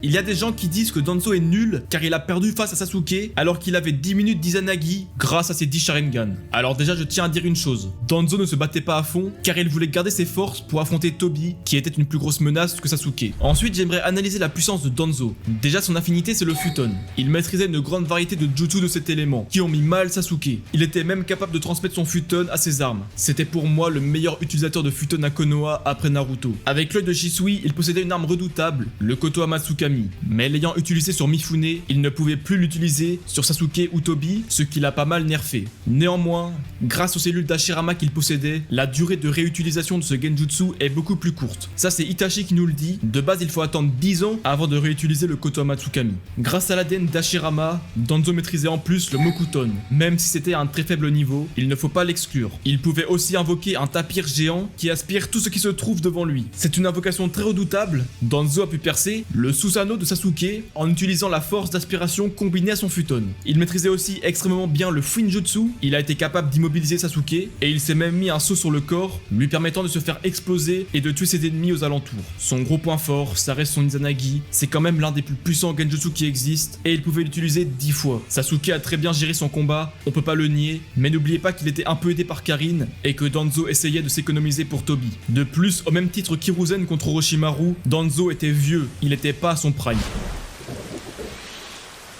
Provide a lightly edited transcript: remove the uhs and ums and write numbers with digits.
Il y a des gens qui disent que Danzo est nul car il a perdu face à Sasuke alors qu'il avait 10 minutes d'Izanagi grâce à ses 10 Sharingan. Alors déjà je tiens à dire une chose, Danzo ne se battait pas à fond car il voulait garder ses forces pour affronter Tobi qui était une plus grosse menace que Sasuke. Ensuite j'aimerais analyser la puissance de Danzo. Déjà son affinité c'est le Futon. Il maîtrisait une grande variété de jutsu de cet élément qui ont mis mal Sasuke. Il était même capable de transmettre son Futon à ses armes. C'était pour moi le meilleur utilisateur de Futon à Konoha après Naruto. Avec l'œil de Shisui, il possédait une arme redoutable, le Koto Amatsukami. Mais l'ayant utilisé sur Mifune, il ne pouvait plus l'utiliser sur Sasuke ou Tobi, ce qui l'a pas mal nerfé. Néanmoins, grâce aux cellules d'Hashirama qu'il possédait, la durée de réutilisation de ce genjutsu est beaucoup plus courte. Ça c'est Itachi qui nous le dit, de base il faut attendre 10 ans avant de réutiliser le Koto Amatsukami. Grâce à l'ADN d'Hashirama, Danzo maîtrisait en plus le Mokuton. Même si c'était à un très faible niveau, il ne faut pas l'exclure. Il pouvait aussi invoquer un tapir géant qui aspire tout ce qui se trouve devant lui. C'est une invocation très redoutable. Danzo a pu percer le Susanoo de Sasuke en utilisant la force d'aspiration combinée à son Futon. Il maîtrisait aussi extrêmement bien le Fuinjutsu, il a été capable d'immobiliser Sasuke et il s'est même mis un saut sur le corps, lui permettant de se faire exploser et de tuer ses ennemis aux alentours. Son gros point fort, ça reste son Izanagi, c'est quand même l'un des plus puissants genjutsu qui existent et il pouvait l'utiliser 10 fois. Sasuke a très bien géré son combat, on peut pas le nier, mais n'oubliez pas qu'il était un peu aidé par Karin et que Danzo essayait de s'économiser pour Tobi. De plus, au même titre qu'Hiruzen contre Orochimaru, Danzo était vieux, il était pas à son prime.